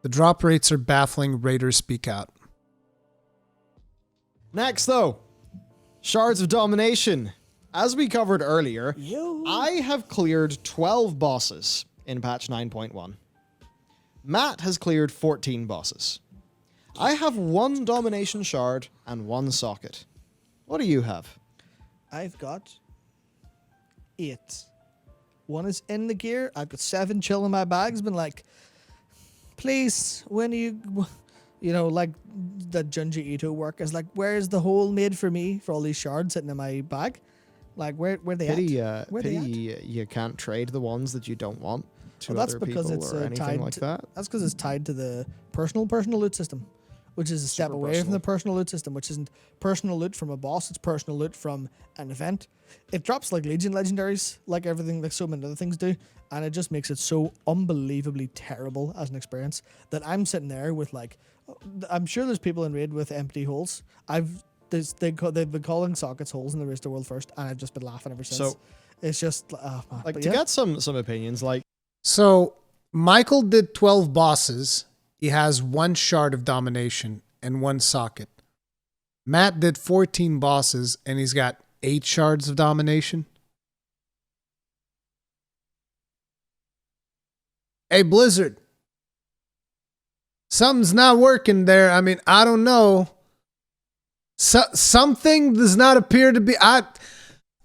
The drop rates are baffling. Raiders speak out. Next, though, Shards of Domination. As we covered earlier, I have cleared 12 bosses in patch 9.1. Matt has cleared 14 bosses. I have 1 Domination Shard and 1 Socket. What do you have? I've got 8. 1 is in the gear. I've got 7 chilling in my bags. Been like, please, when you know, like the Junji Ito work is like, where's the hole made for me for all these shards sitting in my bag? Like, where they at? Where Pity you can't trade the ones that you don't want to that's other because people it's or anything like that. That's because it's tied to the personal loot system, which is a step away from the personal loot system, which isn't personal loot from a boss. It's personal loot from an event. It drops like Legion legendaries, like everything, like so many other things do, and it just makes it so unbelievably terrible as an experience that I'm sitting there with like, I'm sure there's people in raid with empty holes. They've been calling sockets holes in the Rest of World First, and I've just been laughing ever since. So, it's just like to get some opinions, like. So Michael did 12 bosses. He has 1 Shard of Domination and 1 Socket. Matt did 14 bosses and he's got 8 Shards of Domination. Hey, Blizzard. Something's not working there. I mean, I don't know. Something does not appear to be...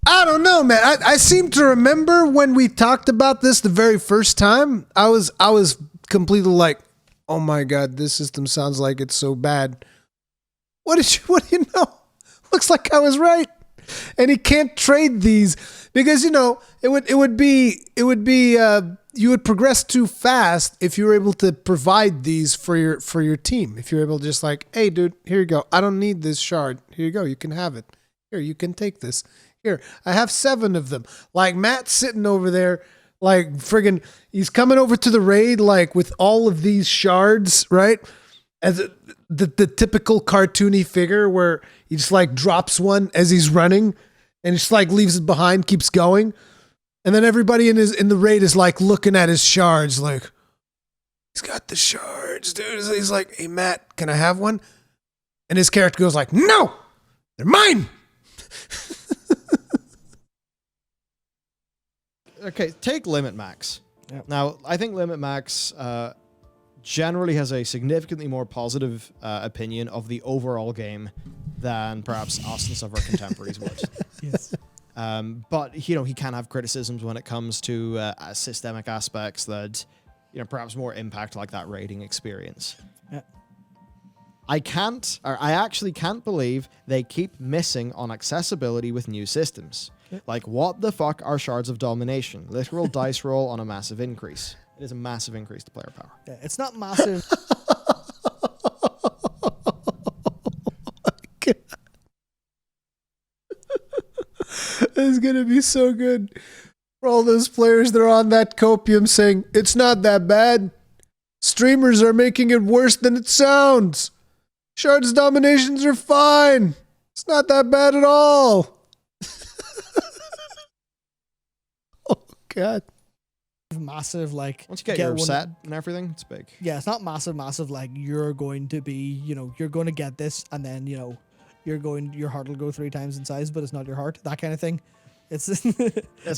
I don't know, man. I seem to remember when we talked about this the very first time. I was completely like, oh my God, this system sounds like it's so bad. What do you know? Looks like I was right. And he can't trade these because, you know, it would be you would progress too fast if you were able to provide these for your team. If you're able to just like, hey dude, here you go. I don't need this shard. Here you go. You can have it. Here, you can take this. Here, I have 7 of them. Like Matt's sitting over there, like friggin', he's coming over to the raid, like with all of these shards, right? As the typical cartoony figure where he just like drops one as he's running and just like leaves it behind, keeps going. And then everybody in the raid is like looking at his shards, like, he's got the shards, dude. He's like, hey Matt, can I have one? And his character goes like, no, they're mine. Okay, take Limit Max. Yep. Now, I think Limit Max generally has a significantly more positive opinion of the overall game than perhaps us and some of our contemporaries would. Yes. But, you know, he can have criticisms when it comes to systemic aspects that, you know, perhaps more impact like that raiding experience. Yeah. I actually can't believe they keep missing on accessibility with new systems. Like, what the fuck are Shards of Domination? Literal dice roll on a massive increase. It is a massive increase to player power. Yeah, it's not massive. It's going to be so good for all those players that are on that copium saying, it's not that bad. Streamers are making it worse than it sounds. Shards Dominations are fine. It's not that bad at all. Oh, God. Massive, like... Once you get your set and everything, it's big. Yeah, it's not massive, like, you're going to be, you know, you're going to get this, and then, you know, your heart will go 3 times in size, but it's not your heart. That kind of thing. It's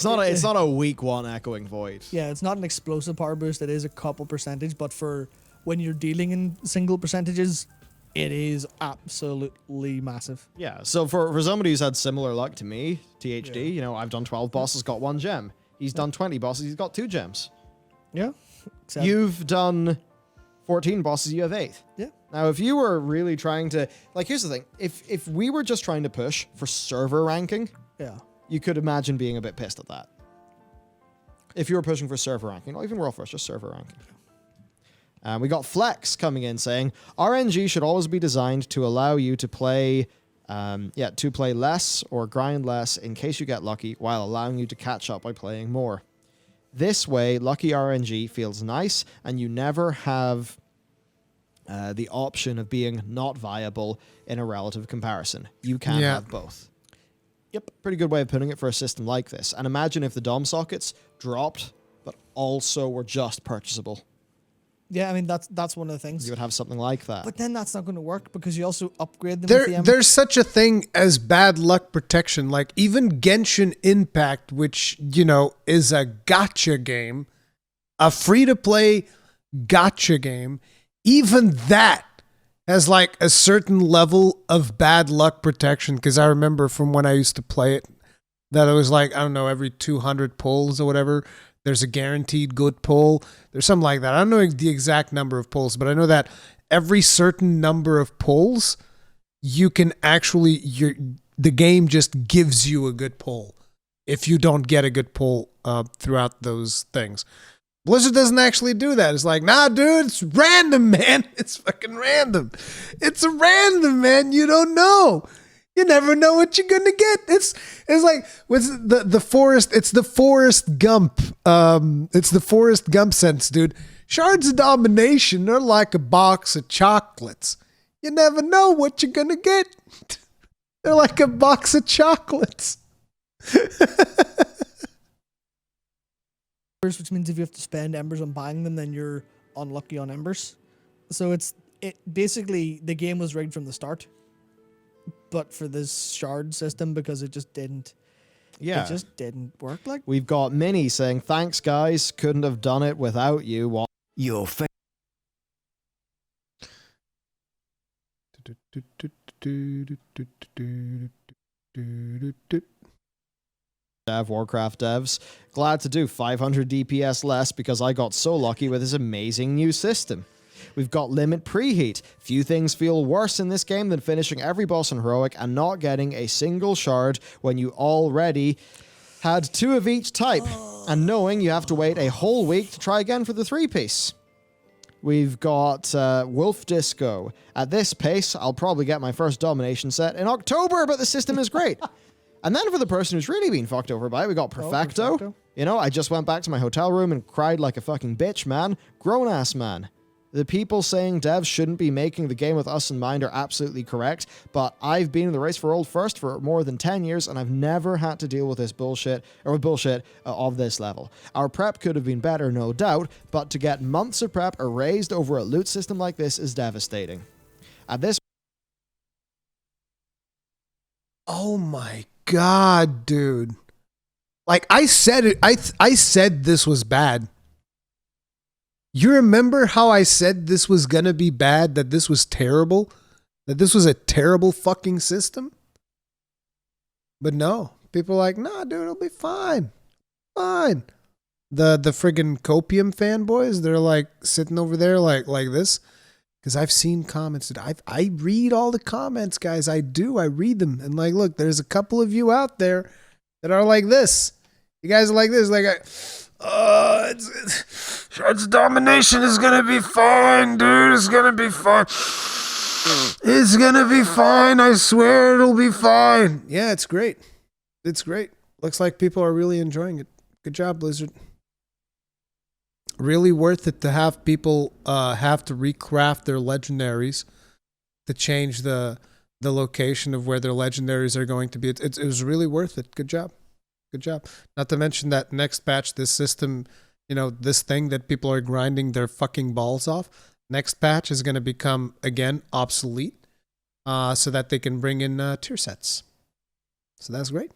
not a week 1 echoing void. Yeah, it's not an explosive power boost. It is a couple percentage, but for when you're dealing in single percentages, it is absolutely massive. Yeah, so for somebody who's had similar luck to me, THD, you know, I've done 12 bosses, got 1 gem. He's done 20 bosses, he's got 2 gems. Yeah. You've done 14 bosses, you have 8. Yeah. Now, if you were really trying to... Like, here's the thing. If we were just trying to push for server ranking, Yeah. you could imagine being a bit pissed at that. If you were pushing for server ranking, not even World First, just server ranking. We got Flex coming in saying, RNG should always be designed to allow you to play... to play less or grind less in case you get lucky while allowing you to catch up by playing more. This way, lucky RNG feels nice and you never have the option of being not viable in a relative comparison. You can have both. Yep, pretty good way of putting it for a system like this. And imagine if the DOM sockets dropped, but also were just purchasable. Yeah, I mean that's one of the things. You would have something like that. But then that's not going to work because you also upgrade them with the Ember. There's such a thing as bad luck protection. Like even Genshin Impact, which, you know, is a gacha game, a free-to-play gacha game, even that has like a certain level of bad luck protection. Because I remember from when I used to play it, that it was like, I don't know, every 200 pulls or whatever, there's a guaranteed good pull. There's something like that. I don't know the exact number of pulls, but I know that every certain number of pulls, you can actually, the game just gives you a good pull if you don't get a good pull throughout those things. Blizzard doesn't actually do that. It's like, nah, dude, it's random, man. It's fucking random. It's a random, man. You don't know. You never know what you're gonna get. It's like with the forest. It's the Forrest Gump. It's the Forrest Gump sense, dude. Shards of Domination. They're like a box of chocolates. You never know what you're gonna get. They're like a box of chocolates. Which means if you have to spend embers on buying them, then you're unlucky on embers. So it basically the game was rigged from the start. But for this shard system, because it just didn't work. Like, we've got Minnie saying, thanks guys, couldn't have done it without you. Your face. Warcraft devs, glad to do 500 DPS less because I got so lucky with this amazing new system. We've got limit preheat. Few things feel worse in this game than finishing every boss in Heroic and not getting a single shard when you already had 2 of each type, and knowing you have to wait a whole week to try again for the 3-piece. We've got Wolf Disco. At this pace, I'll probably get my first Domination set in October, but the system is great. And then for the person who's really been fucked over by it, we got Perfecto. Perfecto. You know, I just went back to my hotel room and cried like a fucking bitch, man. Grown-ass man. The people saying devs shouldn't be making the game with us in mind are absolutely correct, but I've been in the race for Old First for more than 10 years, and I've never had to deal with this bullshit, of this level. Our prep could have been better, no doubt, but to get months of prep erased over a loot system like this is devastating. At this Oh my God, dude. Like I said it, I said this was bad. You remember how I said this was gonna be bad, that this was terrible? That this was a terrible fucking system? But no. People are like, nah, dude, it'll be fine. Fine. The friggin' Copium fanboys, they're like sitting over there like this. Because I've seen comments. I read all the comments, guys. I do. I read them. And like, look, there's a couple of you out there that are like this. You guys are like this. Like, Shards of Domination is going to be fine, dude. It's going to be fine. It's going to be fine. I swear it'll be fine. Yeah, it's great. It's great. Looks like people are really enjoying it. Good job, Blizzard. Really worth it to have people have to recraft their legendaries to change the location of where their legendaries are going to be. It was really worth it. Good job. Good job. Not to mention that next patch, this system, you know, this thing that people are grinding their fucking balls off, next patch is going to become, again, obsolete so that they can bring in tier sets. So that's great.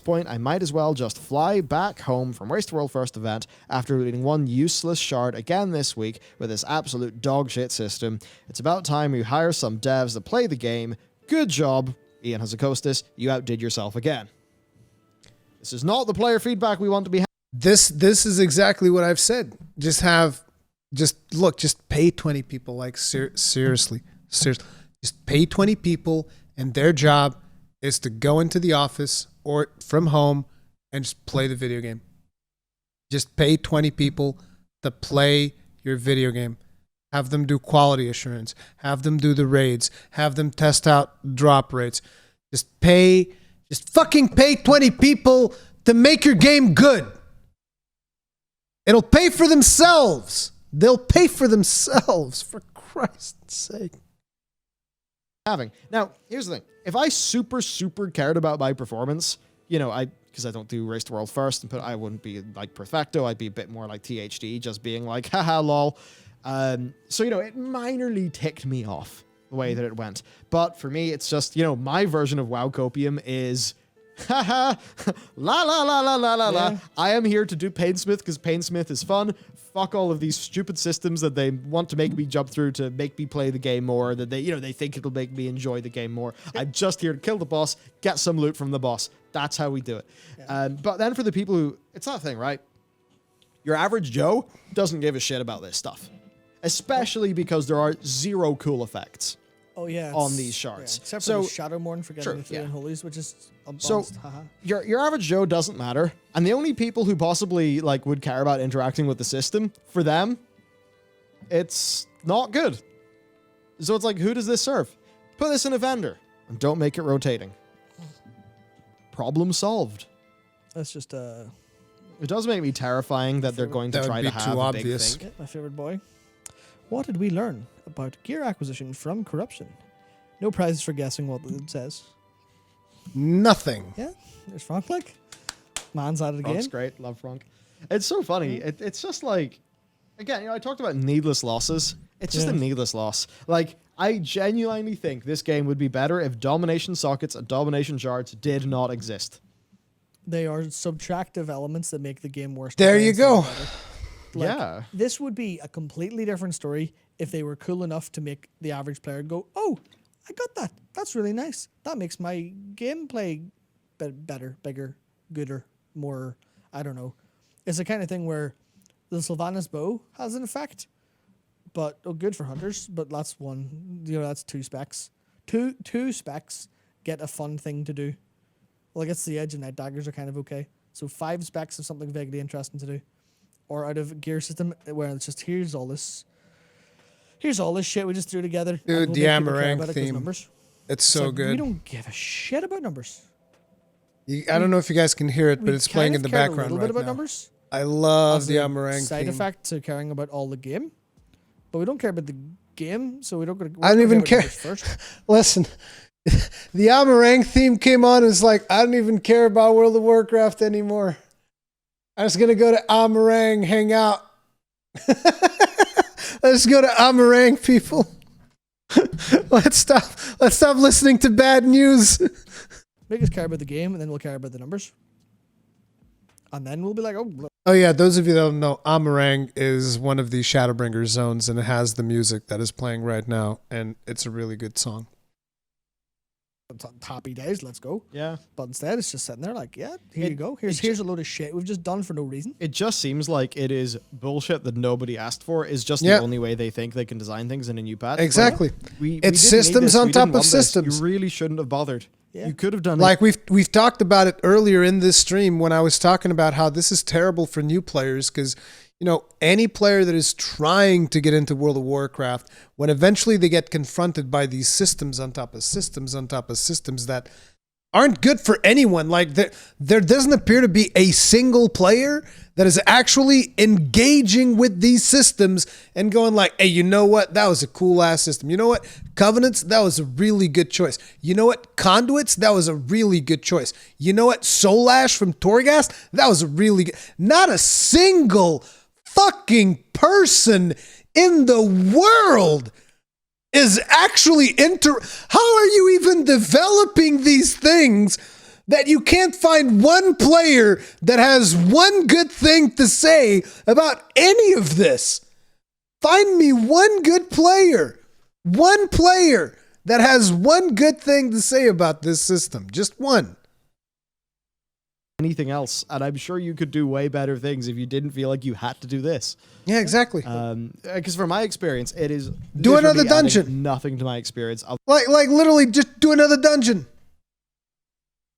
point, I might as well just fly back home from Waste World First event after looting one useless shard again this week with this absolute dogshit system. It's about time you hire some devs to play the game. Good job, Ian Hazakostas. You outdid yourself again. This is not the player feedback we want to be having. This is exactly what I've said. Just pay 20 people. Like seriously, just pay 20 people, and their job is to go into the office or from home and just play the video game. Just pay 20 people to play your video game. Have them do quality assurance. Have them do the raids. Have them test out drop rates. Just fucking pay 20 people to make your game good. It'll pay for themselves. They'll pay for themselves, for Christ's sake. Now, here's the thing. If I super cared about my performance, you know, because I don't do race the world first, and I wouldn't be like perfecto. I'd be a bit more like THD, just being like, haha, lol. So, it minorly ticked me off the way that it went. But for me, it's just, my version of WoW Copium is, haha, la la la la la la la. I am here to do Painsmith because Painsmith is fun. Fuck all of these stupid systems that they want to make me jump through to make me play the game more, that they think it'll make me enjoy the game more. I'm just here to kill the boss, get some loot from the boss. That's how we do it. Yeah. But then for the people who, it's that thing, right? Your average Joe doesn't give a shit about this stuff, especially because there are zero cool effects. Oh yeah, on these shards. Yeah, except for the Shadowmourne for getting the Unholies, which is so your average Joe doesn't matter, and the only people who possibly would care about interacting with the system, for them, it's not good. So it's like, who does this serve? Put this in a vendor and don't make it rotating. Problem solved. That's just It does make me terrifying that they're going to try to have a big thing. Yeah, my favorite boy. What did we learn about gear acquisition from corruption? No prizes for guessing what it says. Nothing. Yeah, there's Frank. Man's at it again. Frank's great. Love Frank. It's so funny. It's just like, again, I talked about needless losses. It's just a needless loss. I genuinely think this game would be better if domination sockets and domination shards did not exist. They are subtractive elements that make the game worse. There you go. This would be a completely different story if they were cool enough to make the average player go, oh, I got that. That's really nice. That makes my gameplay better, bigger, gooder, more, I don't know. It's the kind of thing where the Sylvanas bow has an effect, but good for hunters, but that's one, that's 2 specs. Two specs get a fun thing to do. It's the edge and night daggers are kind of okay. So 5 specs of something vaguely interesting to do. Or out of gear system where it's just here's all this shit we just threw together. Dude, the Amarang theme. It's so good. We don't give a shit about numbers. I don't know if you guys can hear it, but it's playing in the background right now. A little bit about numbers. I love the Amarang side theme. effect to caring about all the game, but we don't care about the game, so we don't. I don't even care. Listen, the Amarang theme came on. It's like I don't even care about World of Warcraft anymore. I'm just gonna go to Amarang, hang out. Let's go to Amarang, people. Let's stop listening to bad news. Make us care about the game, and then we'll care about the numbers, and then we'll be like, oh yeah. Those of you that don't know, Amarang is one of the Shadowbringer zones, and it has the music that is playing right now, and it's a really good song. Happy days, let's go. Yeah. But instead, it's just sitting there here you go. Here's a load of shit we've just done for no reason. It just seems like it is bullshit that nobody asked for. Is just the only way they think they can design things in a new patch. Exactly. It's systems on top of systems. You really shouldn't have bothered. Yeah. You could have done we've talked about it earlier in this stream when I was talking about how this is terrible for new players because any player that is trying to get into World of Warcraft, when eventually they get confronted by these systems on top of systems on top of systems that aren't good for anyone. There doesn't appear to be a single player that is actually engaging with these systems and going hey, you know what? That was a cool ass system. You know what? Covenants, that was a really good choice. You know what? Conduits, that was a really good choice. You know what? Soul Ash from Torghast, that was a really good. Not a single fucking person in the world is actually how are you even developing these things that you can't find one player that has one good thing to say about any of this? Find me one good player. One player that has one good thing to say about this system. Just one. Anything else, and I'm sure you could do way better things if you didn't feel like you had to do this. Yeah, exactly. Because from my experience, it is do another dungeon. Nothing to my experience. Like literally, just do another dungeon.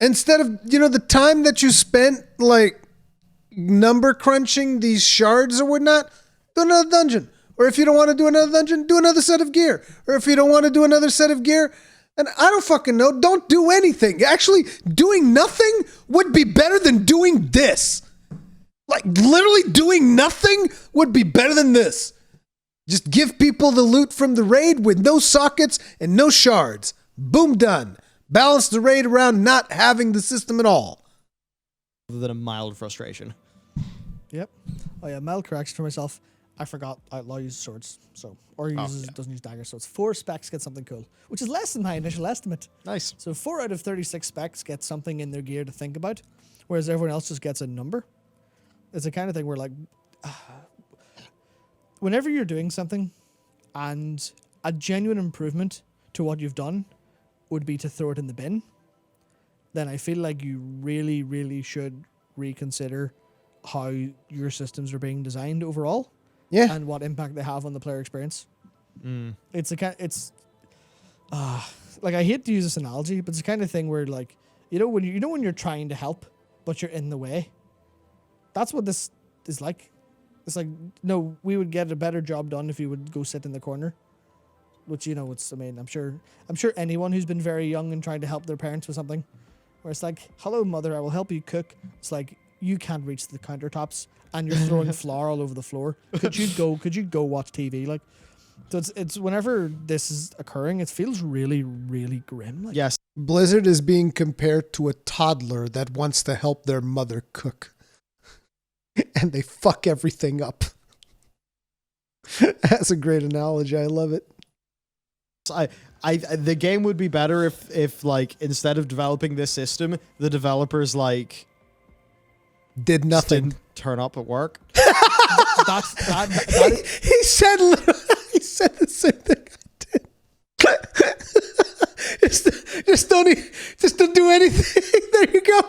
Instead of the time that you spent number crunching these shards or whatnot, do another dungeon. Or if you don't want to do another dungeon, do another set of gear. Or if you don't want to do another set of gear. And I don't fucking know. Don't do anything. Actually, doing nothing would be better than doing this. Literally doing nothing would be better than this. Just give people the loot from the raid with no sockets and no shards. Boom, done. Balance the raid around not having the system at all. other than a mild frustration. Yep. Oh yeah, mild correction for myself. I forgot Outlaw uses swords, doesn't use daggers, so it's 4 specs get something cool, which is less than my initial estimate. Nice. So 4 out of 36 specs get something in their gear to think about, whereas everyone else just gets a number. It's the kind of thing where, like, whenever you're doing something and a genuine improvement to what you've done would be to throw it in the bin, then I feel like you really, really should reconsider how your systems are being designed overall. Yeah. And what impact they have on the player experience. It's like, I hate to use this analogy, but it's the kind of thing where, like, when you're trying to help, but you're in the way. That's what this is like. It's like, no, we would get a better job done if you would go sit in the corner. Which, I'm sure anyone who's been very young and trying to help their parents with something, where it's like, hello, mother, I will help you cook. It's like, you can't reach the countertops and you're throwing flour all over the floor. Could you go watch TV? Like, so it's whenever this is occurring, it feels really, really grim. Like, Yes. Blizzard is being compared to a toddler that wants to help their mother cook. And they fuck everything up. That's a great analogy. I love it. The game would be better if like, instead of developing this system, the developers like Did nothing. didn't turn up at work. He said the same thing I did. just don't do anything. There you go.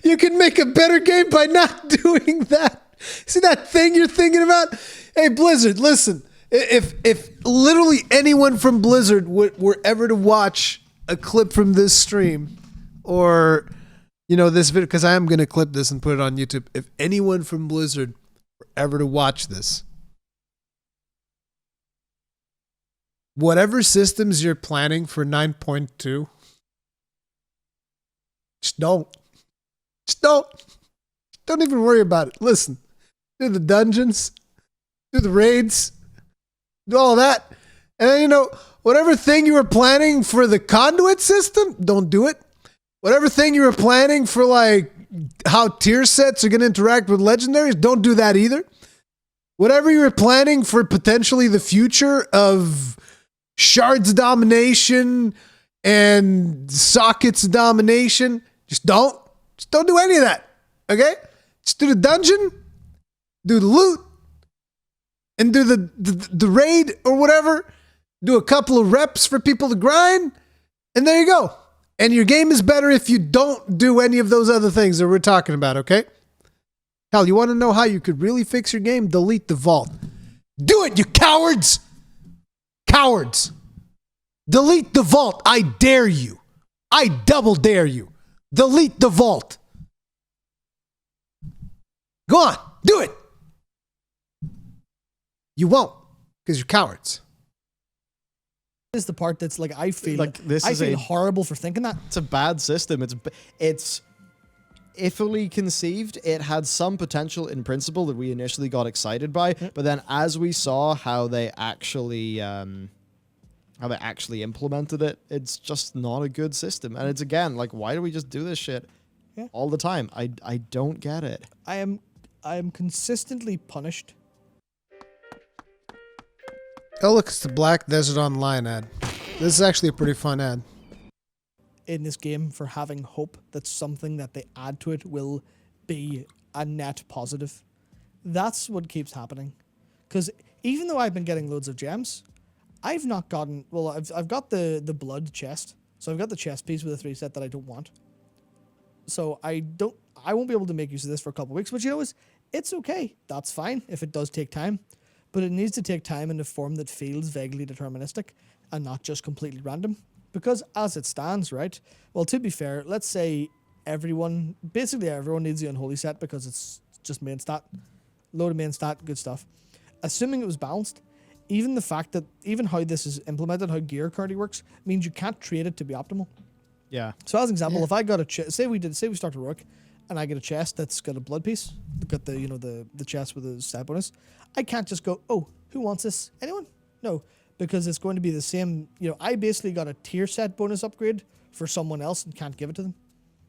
You can make a better game by not doing that. See that thing you're thinking about? Hey, Blizzard, listen. If literally anyone from Blizzard were ever to watch a clip from this stream, or this video, because I am going to clip this and put it on YouTube. If anyone from Blizzard were ever to watch this, whatever systems you're planning for 9.2, just don't. Don't even worry about it. Listen, do the dungeons, do the raids, do all that. And then, whatever thing you were planning for the conduit system, don't do it. Whatever thing you were planning for, like, how tier sets are going to interact with legendaries, don't do that either. Whatever you were planning for potentially the future of Shards of Domination and Sockets of Domination, just don't do any of that. Okay? Just do the dungeon, do the loot, and do the raid or whatever. Do a couple of reps for people to grind, and there you go. And your game is better if you don't do any of those other things that we're talking about, okay? Hell, you want to know how you could really fix your game? Delete the vault. Do it, you cowards! Cowards! Delete the vault. I dare you. I double dare you. Delete the vault. Go on, do it. You won't, because you're cowards. This is the part that's like, I feel Like, this I is feel horrible for thinking that. It's a bad system. It's iffily conceived. It had some potential in principle that we initially got excited by, but then as we saw how they actually implemented it, it's just not a good system. And it's, again, like, why do we just do this shit all the time? I don't get it. I am consistently punished. Oh, look, it's the Black Desert Online ad. This is actually a pretty fun ad. In this game for having hope that something that they add to it will be a net positive. That's what keeps happening. Because even though I've been getting loads of gems, I've not gotten... Well, I've got the blood chest. So I've got the chest piece with a 3-set that I don't want. So I won't be able to make use of this for a couple of weeks, which, it's okay. That's fine if it does take time. But it needs to take time in a form that feels vaguely deterministic and not just completely random. Because as it stands, right? Well, to be fair, let's say basically everyone needs the unholy set because it's just main stat. Load of main stat, good stuff. Assuming it was balanced, even the fact that, even how this is implemented, how gear currently works, means you can't trade it to be optimal. Yeah. So as an example, if I got a chest, say we start a rook, and I get a chest that's got a blood piece, got the chest with a stat bonus, I can't just go, oh, who wants this? Anyone? No, because it's going to be the same. I basically got a tier set bonus upgrade for someone else and can't give it to them.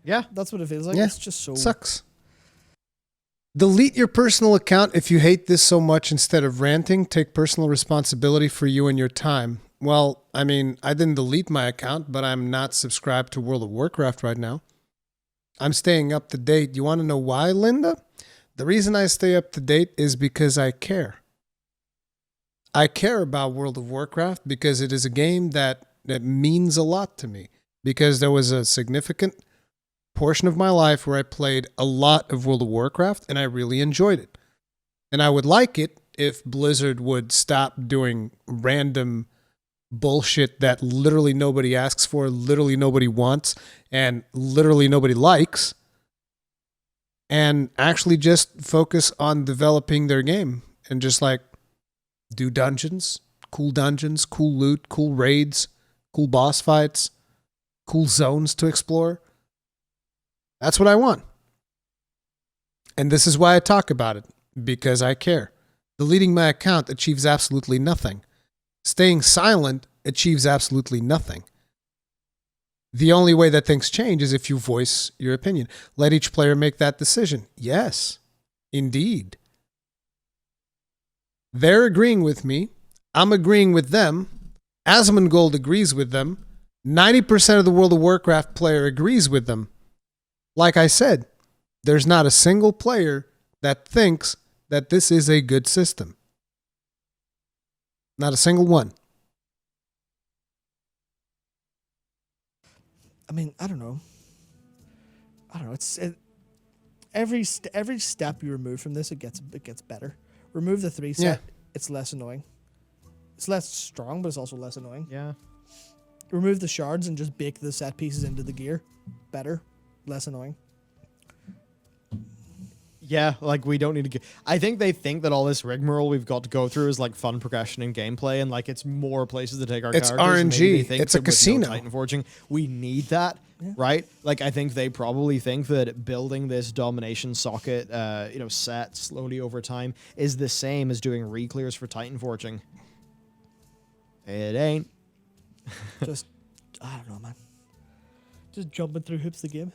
Yeah. That's what it feels like. Yeah, It's just so sucks. Delete your personal account if you hate this so much. Instead of ranting, take personal responsibility for you and your time. Well, I mean, I didn't delete my account, but I'm not subscribed to World of Warcraft right now. I'm staying up to date. You want to know why, Linda? The reason I stay up to date is because I care. I care about World of Warcraft because it is a game that means a lot to me. Because there was a significant portion of my life where I played a lot of World of Warcraft and I really enjoyed it. And I would like it if Blizzard would stop doing random bullshit that literally nobody asks for, literally nobody wants, and literally nobody likes, and actually just focus on developing their game and just like do dungeons, cool loot, cool raids, cool boss fights, cool zones to explore. That's what I want. And this is why I talk about it, because I care. Deleting my account achieves absolutely nothing. Staying silent achieves absolutely nothing. The only way that things change is if you voice your opinion. Let each player make that decision. Yes, indeed. They're agreeing with me. I'm agreeing with them. Asmongold agrees with them. 90% of the World of Warcraft player agrees with them. Like I said, there's not a single player that thinks that this is a good system. Not a single one. I mean, I don't know. Every step you remove from this, it gets better. Remove the 3 set, it's less annoying. It's less strong, but it's also less annoying. Yeah. Remove the shards and just bake the set pieces into the gear. Better, less annoying. Yeah, like we don't need to get. I think they think that all this rigmarole we've got to go through is like fun progression in gameplay, and like it's more places to take our It's characters. And maybe RNG. they think It's a that with casino. Titan Forging, we need that, right? Like I think they probably think that building this domination socket, set slowly over time is the same as doing re-clears for Titan Forging. It ain't. Just, I don't know, man. Just jumping through hoops the game.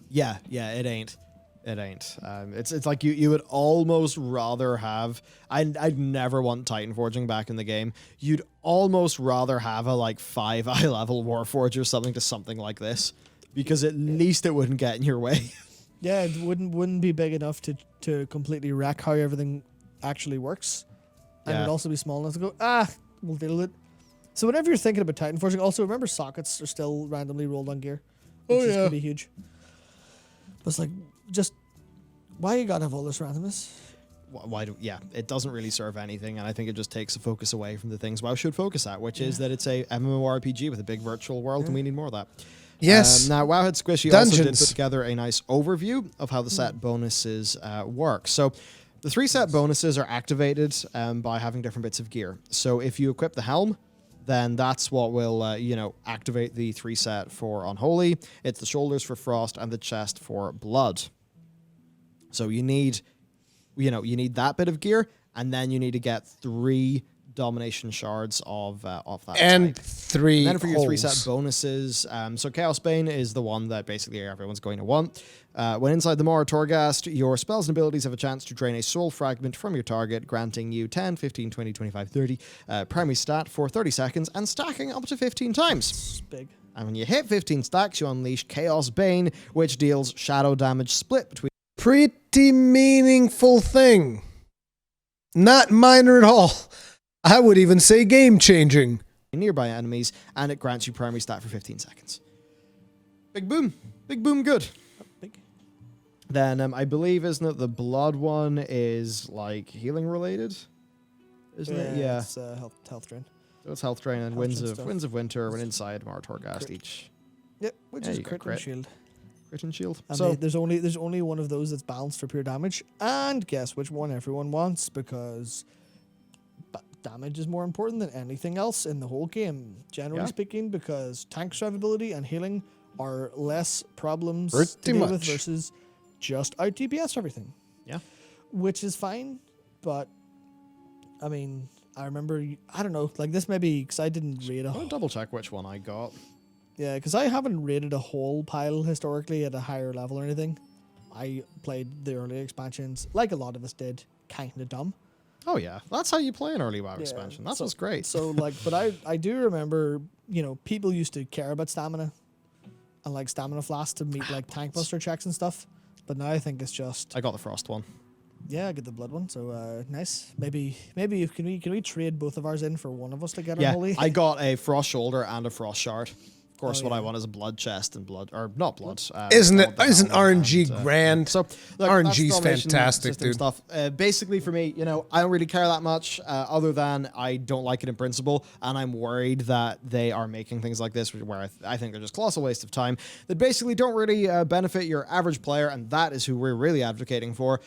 Yeah, it ain't. It ain't. It's like you would almost rather have. I'd never want Titan Forging back in the game. You'd almost rather have a like 5 eye level Warforge or something like this, because at least it wouldn't get in your way. Yeah, it wouldn't be big enough to completely wreck how everything actually works, and Yeah. it'd also be small enough to go, we'll deal with it. So whenever you're thinking about Titan Forging, also remember sockets are still randomly rolled on gear, which is gonna be huge. But it's like, just why you gotta have all this randomness? Why do? Yeah, it doesn't really serve anything, and I think it just takes the focus away from the things WoW should focus at, which is that it's a MMORPG with a big virtual world, and we need more of that. Yes. Now, Wowhead Squishy also did Dungeons. put together a nice overview of how the set bonuses work. So, the 3 set bonuses are activated by having different bits of gear. So, if you equip the helm, then that's what will, activate the 3 set for Unholy. It's the shoulders for Frost and the chest for Blood. So you need that bit of gear, and then you need to get 3 domination shards of that And type. 3 And then for your 3 set holes. bonuses, so Chaos Bane is the one that basically everyone's going to want. When inside the Mara Torghast, your spells and abilities have a chance to drain a soul fragment from your target, granting you 10, 15, 20, 25, 30 primary stat for 30 seconds and stacking up to 15 times. It's big. And when you hit 15 stacks, you unleash Chaos Bane, which deals shadow damage split between Pretty meaningful thing. Not minor at all. I would even say game-changing. nearby enemies, and it grants you primary stat for 15 seconds. Big boom. Big boom good. Big. Then I believe, isn't it, the blood one is like healing related? Isn't it? Yeah. It's health drain. So it's health drain and Health winds drain of stuff. winds of winter when inside Mara Torghast Crit. each. Yep, which Yeah, is you got crit and crit. shield. Crit and shield. And So there's only one of those that's balanced for pure damage. And guess which one everyone wants, because damage is more important than anything else in the whole game, generally Yeah. speaking, because tank survivability and healing are less problems to Pretty deal with much. versus just out DPS everything. Yeah. Which is fine, but I mean, I remember, I don't know, like this maybe, because I didn't read I'm gonna double check which one I got. Yeah, because I haven't rated a whole pile historically at a higher level or anything. I played the early expansions, like a lot of us did, kind of dumb. Oh yeah, that's how you play an early WoW expansion. That's what's great. So like, but I do remember, people used to care about stamina and like stamina flasks to meet like tank buster checks and stuff. But now I think it's just I got the Frost one. yeah, I get the blood one. So nice. Maybe can we trade both of ours in for one of us to get our Yeah, holy? I got a Frost shoulder and a Frost shard. Of course, Oh, what I yeah. want is a blood chest and blood, or not blood. Isn't gold RNG and, grand? So look, RNG that's is domination fantastic, system dude. Stuff. Basically, for me, I don't really care that much, other than I don't like it in principle, and I'm worried that they are making things like this where I think they're just colossal waste of time that basically don't really benefit your average player, and that is who we're really advocating for.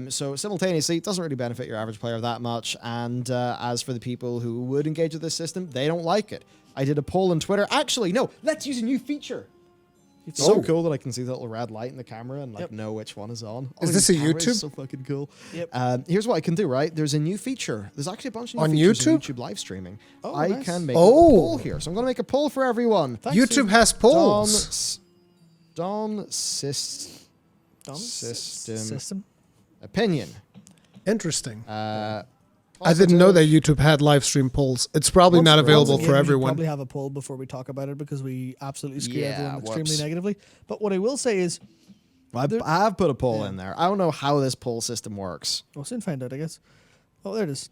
So simultaneously, it doesn't really benefit your average player that much, and as for the people who would engage with this system, they don't like it. I did a poll on Twitter. Actually, no, let's use a new feature. It's so cool that I can see the little red light in the camera and know which one is on. Is this a camera YouTube? Is so fucking cool. Yep. Here's what I can do, right? There's a new feature. There's actually a bunch of new On features in YouTube? YouTube live streaming. Oh, I nice. can make a Oh. poll here. So I'm going to make a poll for everyone. Thanks, YouTube Steve. has polls. Don System System. opinion. Interesting. I I didn't know that YouTube had live stream polls. It's probably not available Once for again, we should everyone. probably have a poll before we talk about it because we absolutely screw Yeah, everyone extremely whoops. negatively. But what I will say is, I have put a poll Yeah. in there. I don't know how this poll system works. we'll soon find out, I guess. Oh, there it is.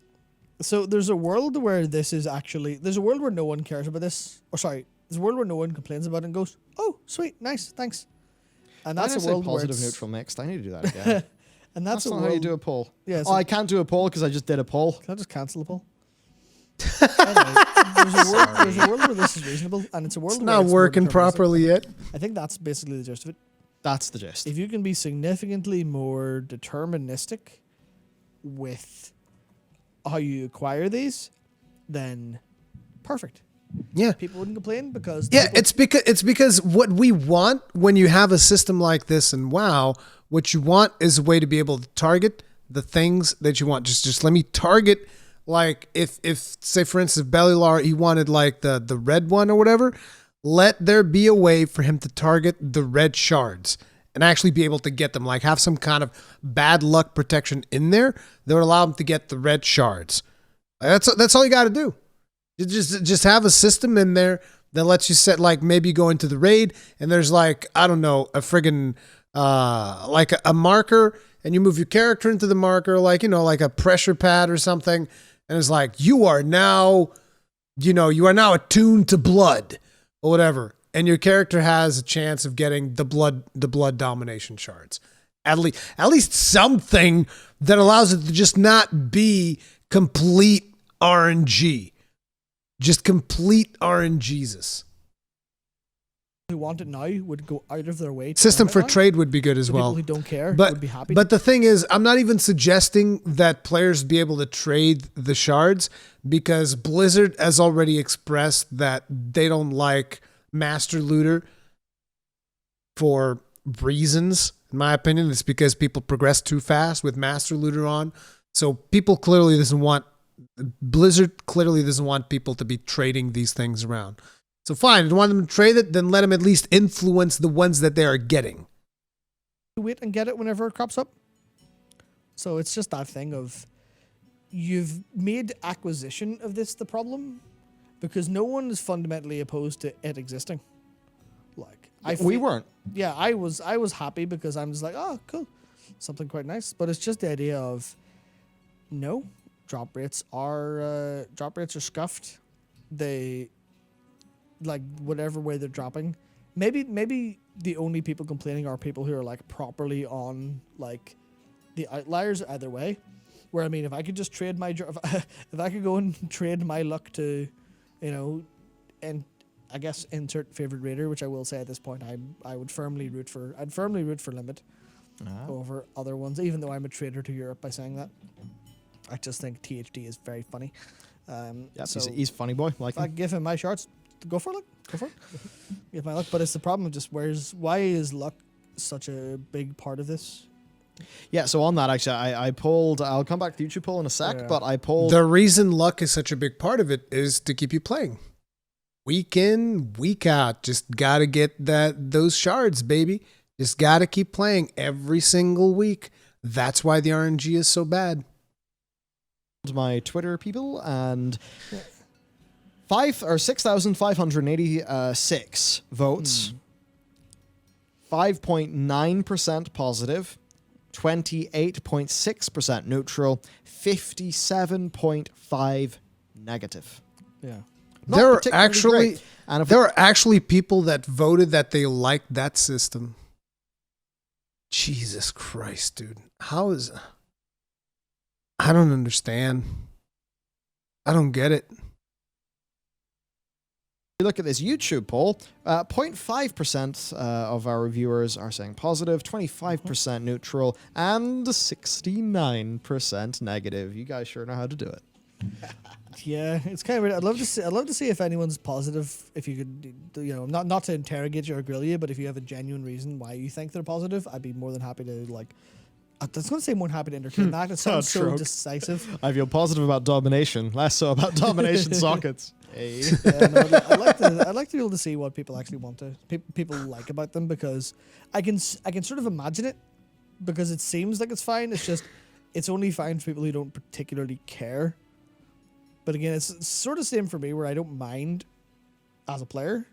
So there's a world where this is actually, there's a world where no one cares about this. Or sorry, there's a world where no one complains about it and goes, oh, sweet, nice, thanks. And that's Why did I a say world where positive, it's, neutral, mixed. I need to do that again. and That's that's a not world. how you do a poll. Yeah, Oh, so- I can't do a poll because I just did a poll. Can I just cancel the poll? Anyway, there's a world where this is reasonable, and it's a world It's where not it's more working deterministic. properly yet. I think that's basically the gist of it. That's the gist. If you can be significantly more deterministic with how you acquire these, then perfect. Yeah. People wouldn't complain because Yeah, it's because what we want when you have a system like this in WoW, what you want is a way to be able to target the things that you want. Just let me target, like if say for instance Bellular, he wanted like the red one or whatever, let there be a way for him to target the red shards and actually be able to get them, like have some kind of bad luck protection in there that would allow him to get the red shards. That's all you got to do. You just have a system in there that lets you set, like maybe go into the raid and there's like, I don't know, a friggin' like a marker, and you move your character into the marker, like, like a pressure pad or something. And it's like, you are now attuned to blood or whatever. And your character has a chance of getting the blood domination shards. At least something that allows it to just not be complete RNG. Just complete RNGesus. who want it now would go out of their way. To System earn it for now. trade would be good as The well. people who don't care But would be happy. but the thing is, I'm not even suggesting that players be able to trade the shards, because Blizzard has already expressed that they don't like Master Looter for reasons. In my opinion, it's because people progress too fast with Master Looter on. So Blizzard clearly doesn't want people to be trading these things around. So fine, if you want them to trade it, then let them at least influence the ones that they are getting. wait and get it whenever it crops up. So it's just that thing of you've made acquisition of this the problem, because no one is fundamentally opposed to it existing. Like We weren't. Yeah, I was happy because I'm just like, oh, cool, something quite nice. But it's just the idea of no, drop rates are scuffed. They, like, whatever way they're dropping. Maybe the only people complaining are people who are like properly on like the outliers either way. Where I mean, if I could just trade my if I could go and trade my luck to, and I guess insert favorite raider, which I will say at this point I would firmly root for. I'd firmly root for Limit over other ones, even though I'm a traitor to Europe by saying that. I just think THD is very funny. Yeah, so he's funny boy. Like if I give him my shards, go for it. Go for it. Give my luck, but it's the problem of just why is luck such a big part of this? yeah. So on that, actually, I pulled. I'll come back to the YouTube poll in a sec, Yeah. but I pulled. The reason luck is such a big part of it is to keep you playing. week in, week out. Just got to get those shards, baby. Just got to keep playing every single week. That's why the RNG is so bad. My Twitter people, and 6,586 votes, 5.9% positive, 28.6% neutral, 57.5 negative. Yeah. There are particularly great. And if there are actually people that voted that they liked that system. Jesus Christ, dude. I don't understand. I don't get it. you look at this YouTube poll, 0.5% of our reviewers are saying positive, 25% neutral, and 69% negative. You guys sure know how to do it. Yeah, it's kind of weird. I'd love to see if anyone's positive. If you could, not to interrogate you or grill you, but if you have a genuine reason why you think they're positive, I'd be more than happy to I was going to say more than happy to entertain that. It sounds so decisive. I feel positive about domination, less so about domination sockets. Hey. Yeah, no, I'd like to be able to see what people actually want to people like about them, because I can sort of imagine it, because it seems like it's fine. It's just it's only fine for people who don't particularly care. But again, it's sort of the same for me, where I don't mind as a player.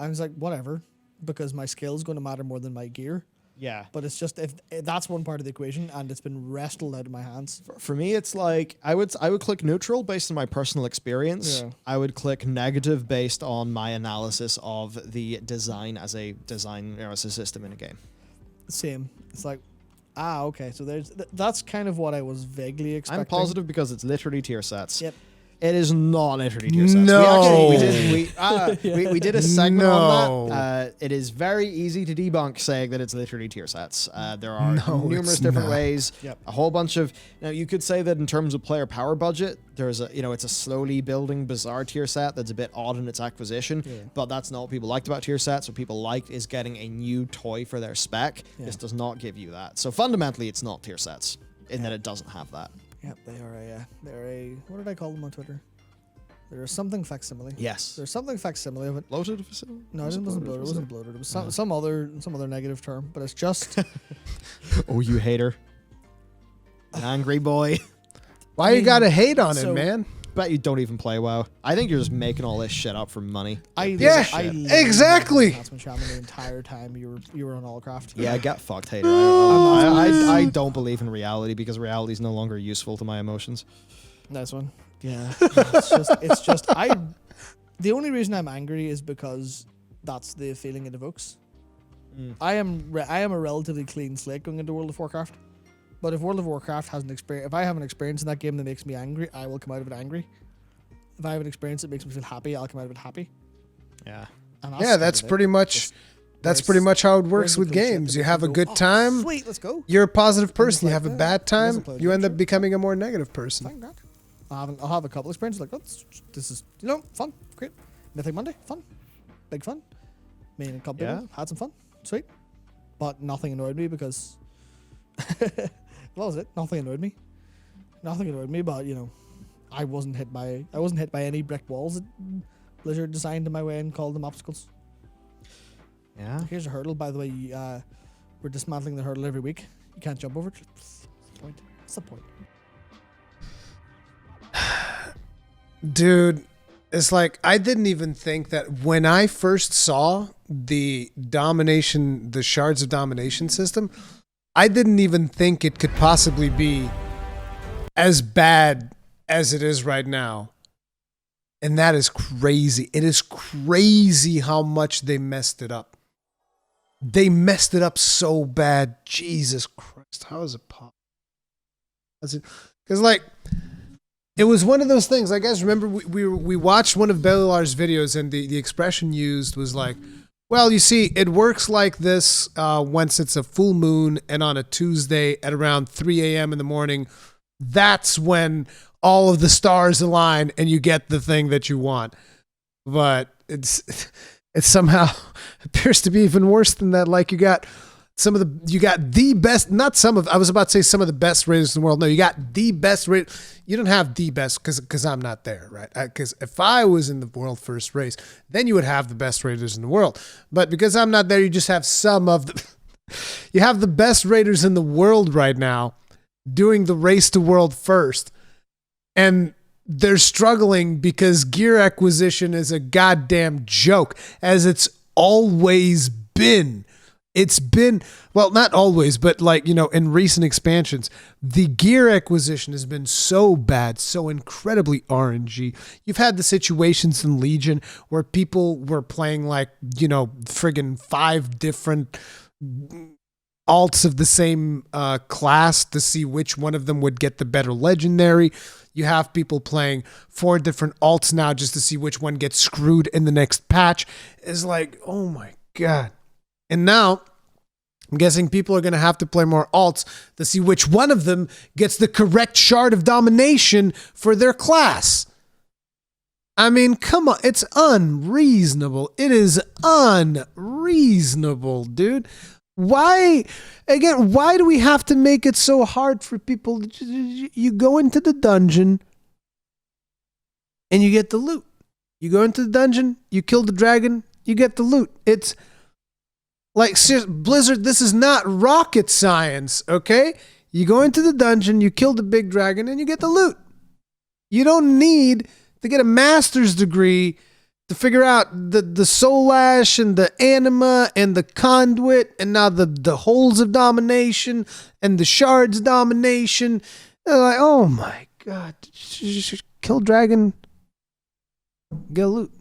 I was like, whatever, because my skill is going to matter more than my gear. Yeah. But it's just if that's one part of the equation, and it's been wrestled out of my hands. For me, it's like I would click neutral based on my personal experience. Yeah. I would click negative based on my analysis of the design as a system in a game. Same. It's like, okay. So that's kind of what I was vaguely expecting. I'm positive because it's literally tier sets. Yep. It is not literally tier sets. No. We did a segment on that. It is very easy to debunk saying that it's literally tier sets. There are numerous different ways. Yep. A whole bunch of. Now you could say that in terms of player power budget, there's it's a slowly building bizarre tier set that's a bit odd in its acquisition. Yeah. But that's not what people liked about tier sets. What people liked is getting a new toy for their spec. Yeah. This does not give you that. So fundamentally, it's not tier sets in that it doesn't have that. Yep, they're a what did I call them on Twitter? There's something facsimile. Yes. There's something facsimile of it. Bloated facility? No, it wasn't bloated. It wasn't bloated. It was some other negative term, but it's just Oh, you hater. An angry boy. Why you gotta hate on it, so- man? Bet you don't even play WoW. I think you're just making all this shit up for money. Exactly. Enhancement shaman the entire time you were on Allcraft. Yeah, get fucked, hater. I don't believe in reality because reality is no longer useful to my emotions. Nice one. Yeah. it's just the only reason I'm angry is because that's the feeling it evokes. I am a relatively clean slate going into World of Warcraft. But if World of Warcraft has an experience, if I have an experience in that game that makes me angry, I will come out of it angry. If I have an experience that makes me feel happy, I'll come out of it happy. Yeah. And That's pretty much how it works with games. You have a good time. Sweet, let's go. You're a positive person. You have a like, bad time. play the You end game, up becoming a more negative person. Thank God. I'll have a couple experiences like, this is fun, great. Mythic Monday, fun, big fun. Me and a couple people had some fun, sweet. But nothing annoyed me because what was it? Nothing annoyed me. But I wasn't hit by any brick walls that Blizzard designed in my way and called them obstacles. Yeah. Here's a hurdle, by the way. We're dismantling the hurdle every week. You can't jump over it. What's the point? Dude, it's like I didn't even think that when I first saw the Shards of Domination system, I didn't even think it could possibly be as bad as it is right now. And that is crazy. It is crazy how much they messed it up. They messed it up so bad. Jesus Christ. How is it possible? Because it was one of those things. I guys remember we watched one of Bellular's videos, and the expression used was like, well, you see, it works like this once it's a full moon and on a Tuesday at around 3 a.m. in the morning. That's when all of the stars align and you get the thing that you want. But it somehow appears to be even worse than that. Like you got the best, I was about to say some of the best raiders in the world. No, you got the best raid. You don't have the best because I'm not there, right? Because if I was in the world first race, then you would have the best raiders in the world. But because I'm not there, you just have some of the. You have the best raiders in the world right now doing the race to world first, and they're struggling because gear acquisition is a goddamn joke, as it's always been. It's been, well, not always, but like, in recent expansions, the gear acquisition has been so bad, so incredibly RNG. You've had the situations in Legion where people were playing like, friggin' 5 different alts of the same class to see which one of them would get the better legendary. You have people playing 4 different alts now just to see which one gets screwed in the next patch. It's like, oh my God. And now, I'm guessing people are going to have to play more alts to see which one of them gets the correct Shard of Domination for their class. I mean, come on. It's unreasonable. It is unreasonable, dude. Why do we have to make it so hard for people? You go into the dungeon and you get the loot. You go into the dungeon, you kill the dragon, you get the loot. It's like, Blizzard, this is not rocket science, okay? You go into the dungeon, you kill the big dragon, and you get the loot. You don't need to get a master's degree to figure out the soul ash and the anima and the conduit and now the holes of domination and the shards of domination. They're like, oh my God, kill dragon, get a loot.